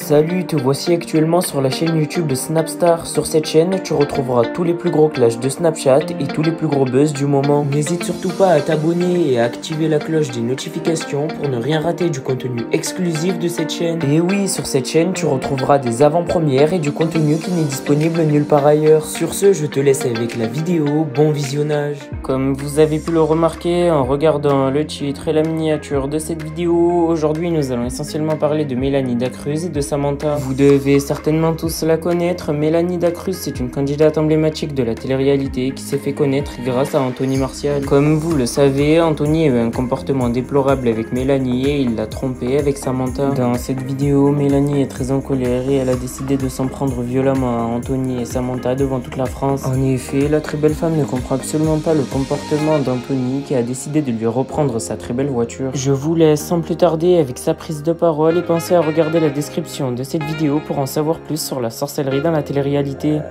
Salut, te voici actuellement sur la chaîne YouTube de Snapstar. Sur cette chaîne, tu retrouveras tous les plus gros clashs de Snapchat et tous les plus gros buzz du moment. N'hésite surtout pas à t'abonner et à activer la cloche des notifications pour ne rien rater du contenu exclusif de cette chaîne. Et oui, sur cette chaîne, tu retrouveras des avant-premières et du contenu qui n'est disponible nulle part ailleurs. Sur ce, je te laisse avec la vidéo. Bon visionnage. Comme vous avez pu le remarquer en regardant le titre et la miniature de cette vidéo, aujourd'hui nous allons essentiellement parler de Mélanie Dacruz et de Samantha. Vous devez certainement tous la connaître. Mélanie Dacruz, c'est une candidate emblématique de la télé-réalité qui s'est fait connaître grâce à Anthony Martial. Comme vous le savez, Anthony a eu un comportement déplorable avec Mélanie et il l'a trompée avec Samantha. Dans cette vidéo, Mélanie est très en colère et elle a décidé de s'en prendre violemment à Anthony et Samantha devant toute la France. En effet, la très belle femme ne comprend absolument pas le comportement d'Anthony qui a décidé de lui reprendre sa très belle voiture. Je vous laisse sans plus tarder avec sa prise de parole et pensez à regarder la description de cette vidéo pour en savoir plus sur la sorcellerie dans la télé-réalité.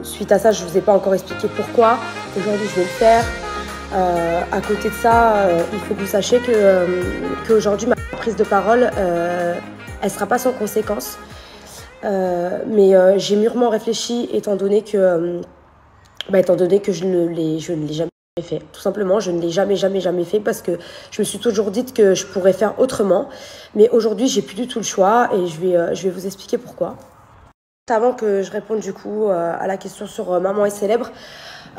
Suite à ça, je ne vous ai pas encore expliqué pourquoi. Aujourd'hui, je vais le faire. À côté de ça, il faut que vous sachiez qu'aujourd'hui, ma prise de parole, elle ne sera pas sans conséquences. Mais j'ai mûrement réfléchi étant donné que je ne l'ai jamais fait. Tout simplement, je ne l'ai jamais fait parce que je me suis toujours dit que je pourrais faire autrement. Mais aujourd'hui, j'ai plus du tout le choix et je vais vous expliquer pourquoi. Avant que je réponde du coup à la question sur Maman est célèbre,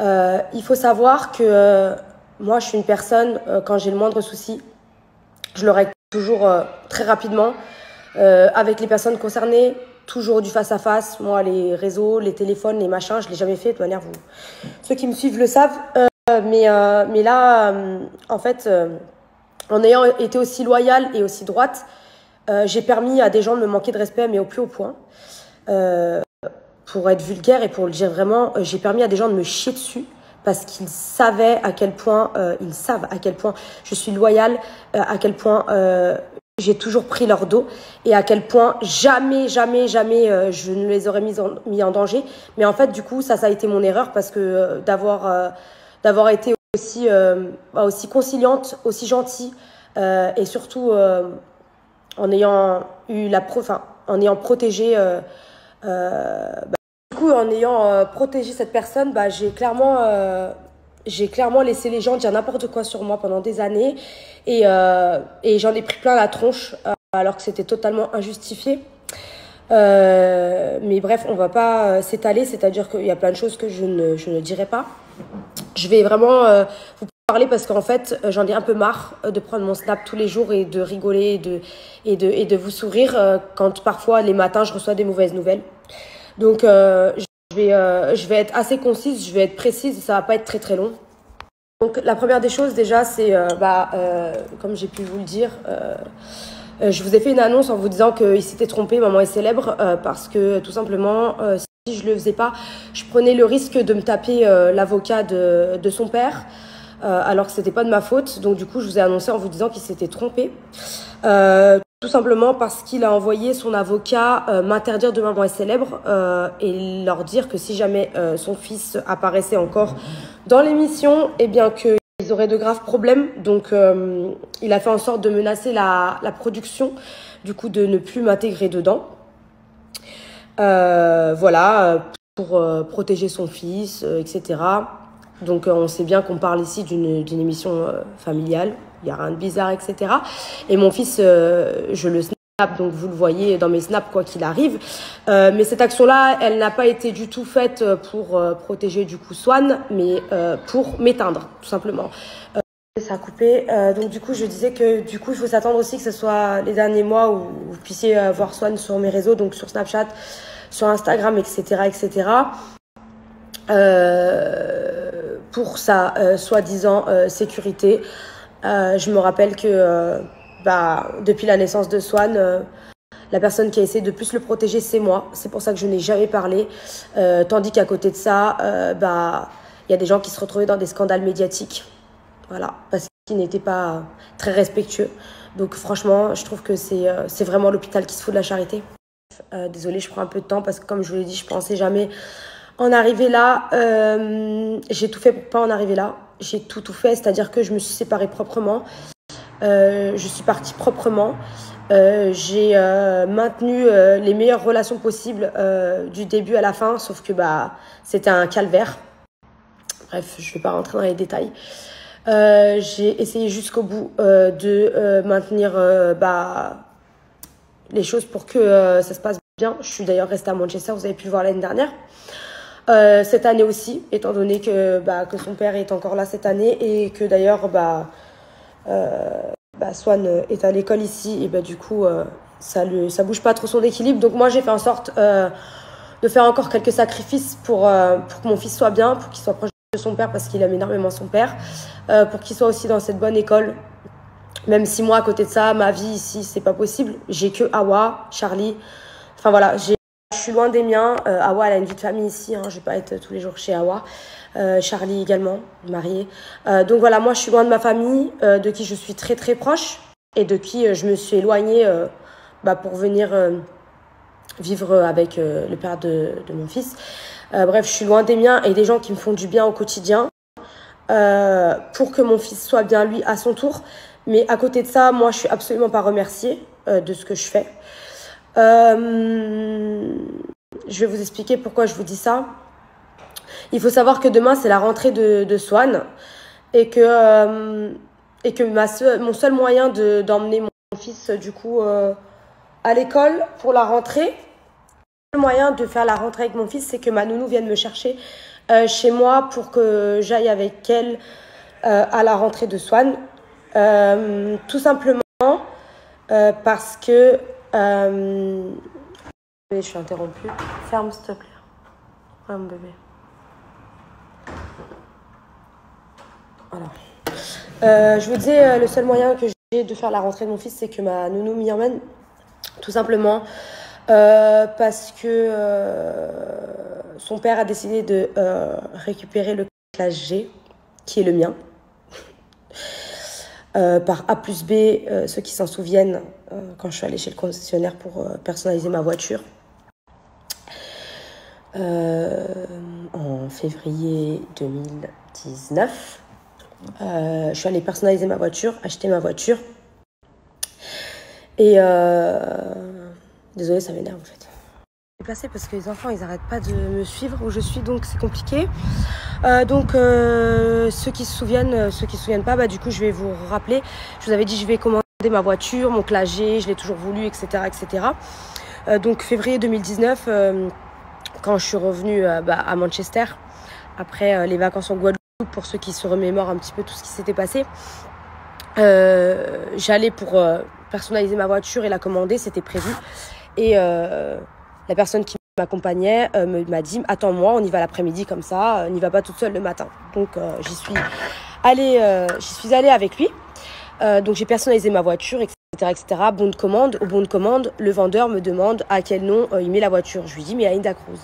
il faut savoir que moi, je suis une personne, quand j'ai le moindre souci, je le règle toujours très rapidement avec les personnes concernées, toujours du face-à-face. Moi, les réseaux, les téléphones, les machins, je ne l'ai jamais fait. De toute manière, ceux qui me suivent le savent. Mais là, en fait, en ayant été aussi loyale et aussi droite, j'ai permis à des gens de me manquer de respect, mais au plus haut point. Pour être vulgaire et pour le dire vraiment, j'ai permis à des gens de me chier dessus parce qu'ils savaient à quel point, ils savent à quel point je suis loyale, à quel point j'ai toujours pris leur dos et à quel point jamais je ne les aurais mis en danger. Mais en fait, du coup, ça a été mon erreur parce que d'avoir été aussi conciliante, aussi gentille et surtout en ayant protégé en ayant protégé cette personne, j'ai clairement laissé les gens dire n'importe quoi sur moi pendant des années et j'en ai pris plein la tronche alors que c'était totalement injustifié. Mais bref, on va pas s'étaler, c'est-à-dire qu'il y a plein de choses que je ne dirai pas. Je vais vraiment vous parler parce qu'en fait, j'en ai un peu marre de prendre mon Snap tous les jours et de rigoler et de vous sourire quand parfois les matins je reçois des mauvaises nouvelles. Donc je vais être assez concise, je vais être précise, ça va pas être très très long. Donc la première des choses déjà c'est comme j'ai pu vous le dire, je vous ai fait une annonce en vous disant qu'il s'était trompé, Maman est célèbre, parce que tout simplement si je le faisais pas, je prenais le risque de me taper l'avocat de son père. Alors que c'était pas de ma faute, donc du coup je vous ai annoncé en vous disant qu'il s'était trompé, tout simplement parce qu'il a envoyé son avocat m'interdire de Maman est célèbre et leur dire que si jamais son fils apparaissait encore dans l'émission, eh bien qu'ils auraient de graves problèmes. Donc il a fait en sorte de menacer la production, du coup de ne plus m'intégrer dedans. Voilà, pour protéger son fils, etc. Donc on sait bien qu'on parle ici d'une émission familiale, il n'y a rien de bizarre, etc. Et mon fils, je le snap, donc vous le voyez dans mes snaps quoi qu'il arrive. Mais cette action-là, elle n'a pas été du tout faite pour protéger du coup Swan, mais pour m'éteindre, tout simplement. Ça a coupé, donc du coup je disais que du coup il faut s'attendre aussi que ce soit les derniers mois où vous puissiez voir Swan sur mes réseaux, donc sur Snapchat, sur Instagram, etc. Pour sa soi-disant sécurité. Je me rappelle que depuis la naissance de Swan, la personne qui a essayé de plus le protéger, c'est moi. C'est pour ça que je n'ai jamais parlé. Tandis qu'à côté de ça, y a des gens qui se retrouvaient dans des scandales médiatiques. Voilà, parce qu'ils n'étaient pas très respectueux. Donc franchement, je trouve que c'est vraiment l'hôpital qui se fout de la charité. Désolée, je prends un peu de temps parce que comme je vous l'ai dit, je pensais jamais en arriver là. J'ai tout fait pour pas en arriver là. J'ai tout fait, c'est-à-dire que je me suis séparée proprement. Je suis partie proprement. J'ai maintenu les meilleures relations possibles du début à la fin, sauf que c'était un calvaire. Bref, je ne vais pas rentrer dans les détails. J'ai essayé jusqu'au bout de maintenir les choses pour que ça se passe bien. Je suis d'ailleurs restée à Manchester, vous avez pu le voir l'année dernière. Cette année aussi, étant donné que son père est encore là cette année et que d'ailleurs Swan est à l'école ici et du coup ça bouge pas trop son équilibre. Donc moi j'ai fait en sorte de faire encore quelques sacrifices pour que mon fils soit bien, pour qu'il soit proche de son père parce qu'il aime énormément son père, pour qu'il soit aussi dans cette bonne école. Même si moi à côté de ça, ma vie ici c'est pas possible. J'ai que Awa, Charlie. Enfin voilà, je suis loin des miens. Awa elle a une vie de famille ici, hein, je vais pas être tous les jours chez Awa. Charlie également, mariée. Donc voilà, moi je suis loin de ma famille, de qui je suis très très proche et de qui je me suis éloignée pour venir vivre avec le père de mon fils. Bref, je suis loin des miens et des gens qui me font du bien au quotidien pour que mon fils soit bien lui à son tour. Mais à côté de ça, moi je suis absolument pas remerciée de ce que je fais. Je vais vous expliquer pourquoi je vous dis ça. Il faut savoir que demain, c'est la rentrée de Swan et que mon seul moyen d'emmener mon fils du coup à l'école pour la rentrée, le moyen de faire la rentrée avec mon fils, c'est que ma nounou vienne me chercher chez moi pour que j'aille avec elle à la rentrée de Swan. Tout simplement parce que... je suis interrompue. Ferme, s'il te plaît. Ouais, mon bébé. Alors, je vous disais, le seul moyen que j'ai de faire la rentrée de mon fils, c'est que ma nounou m'y emmène. Tout simplement parce que son père a décidé de récupérer le classe G, qui est le mien. Par A plus B, ceux qui s'en souviennent, quand je suis allée chez le concessionnaire pour personnaliser ma voiture. En février 2019. Je suis allée personnaliser ma voiture, acheter ma voiture. Et désolée, ça m'énerve en fait. Je vais passer parce que les enfants ils arrêtent pas de me suivre où je suis, donc c'est compliqué. Ceux qui se souviennent pas, du coup je vais vous rappeler. Je vous avais dit je vais commander ma voiture, mon classe G, je l'ai toujours voulu, etc. Donc février 2019, quand je suis revenue à Manchester, après les vacances en Guadeloupe, pour ceux qui se remémorent un petit peu tout ce qui s'était passé, j'allais pour personnaliser ma voiture et la commander, c'était prévu. Et la personne qui m'accompagnait m'a dit « Attends-moi, on y va l'après-midi comme ça, n'y va pas toute seule le matin. » Donc j'y suis allée avec lui. Donc j'ai personnalisé ma voiture, etc. Bon de commande. Au bon de commande, le vendeur me demande à quel nom il met la voiture. Je lui dis « Mais à Inda Cruz. »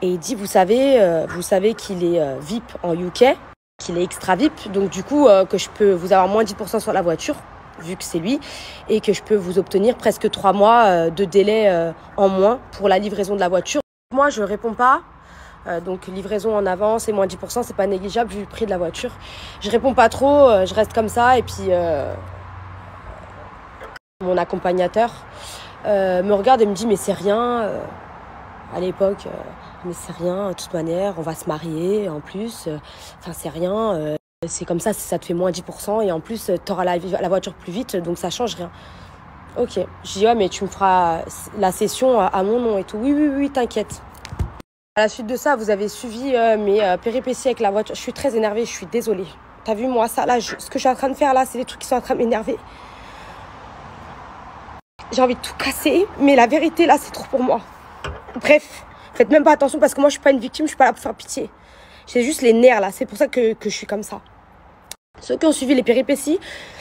Et il dit, vous savez qu'il est VIP en UK, qu'il est extra VIP, donc du coup, que je peux vous avoir moins 10% sur la voiture, vu que c'est lui, et que je peux vous obtenir presque 3 mois de délai en moins pour la livraison de la voiture. Moi, je réponds pas, donc livraison en avance et moins 10%, c'est pas négligeable vu le prix de la voiture. Je réponds pas trop, je reste comme ça, et puis mon accompagnateur me regarde et me dit, mais c'est rien, à l'époque... mais c'est rien, de toute manière, on va se marier en plus, enfin c'est rien, c'est comme ça, ça te fait moins 10% et en plus t'auras la voiture plus vite, donc ça change rien. Ok, je dis ouais mais tu me feras la session à mon nom et tout, oui t'inquiète. À la suite de ça, vous avez suivi mes péripéties avec la voiture, je suis très énervée, je suis désolée. T'as vu moi ça là, ce que je suis en train de faire là, c'est des trucs qui sont en train de m'énerver. J'ai envie de tout casser, mais la vérité là c'est trop pour moi. Bref. Faites même pas attention parce que moi je suis pas une victime, je suis pas là pour faire pitié. J'ai juste les nerfs là, c'est pour ça que je suis comme ça. Ceux qui ont suivi les péripéties,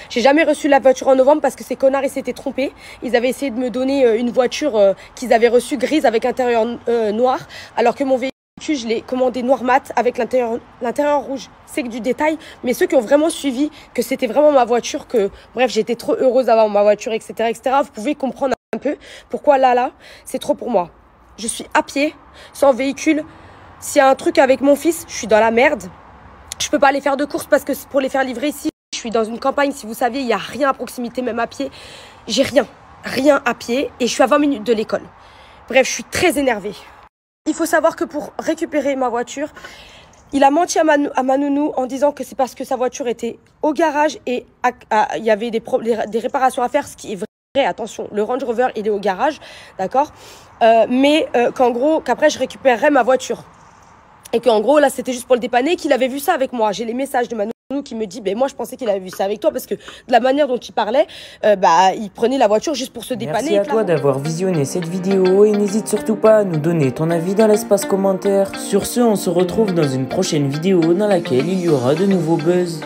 j'ai jamais reçu la voiture en novembre parce que ces connards ils s'étaient trompés. Ils avaient essayé de me donner une voiture qu'ils avaient reçue grise avec intérieur noir, alors que mon véhicule je l'ai commandé noir mat avec l'intérieur rouge. C'est que du détail, mais ceux qui ont vraiment suivi que c'était vraiment ma voiture, que bref j'étais trop heureuse d'avoir ma voiture, etc. Vous pouvez comprendre un peu pourquoi là c'est trop pour moi. Je suis à pied, sans véhicule. S'il y a un truc avec mon fils, je suis dans la merde. Je peux pas aller faire de courses parce que pour les faire livrer ici, je suis dans une campagne. Si vous saviez, il n'y a rien à proximité, même à pied. J'ai rien. rien à pied et je suis à 20 minutes de l'école. Bref, je suis très énervée. Il faut savoir que pour récupérer ma voiture, il a menti à ma nounou en disant que c'est parce que sa voiture était au garage et il y avait des réparations à faire, ce qui est vrai. Attention, le Range Rover, il est au garage, d'accord, mais qu'après, je récupérerais ma voiture. Et qu'en gros, là, c'était juste pour le dépanner, qu'il avait vu ça avec moi. J'ai les messages de ma nounou qui me dit, moi, je pensais qu'il avait vu ça avec toi parce que de la manière dont il parlait, il prenait la voiture juste pour se dépanner. Merci à toi d'avoir visionné cette vidéo et n'hésite surtout pas à nous donner ton avis dans l'espace commentaire. Sur ce, on se retrouve dans une prochaine vidéo dans laquelle il y aura de nouveaux buzz.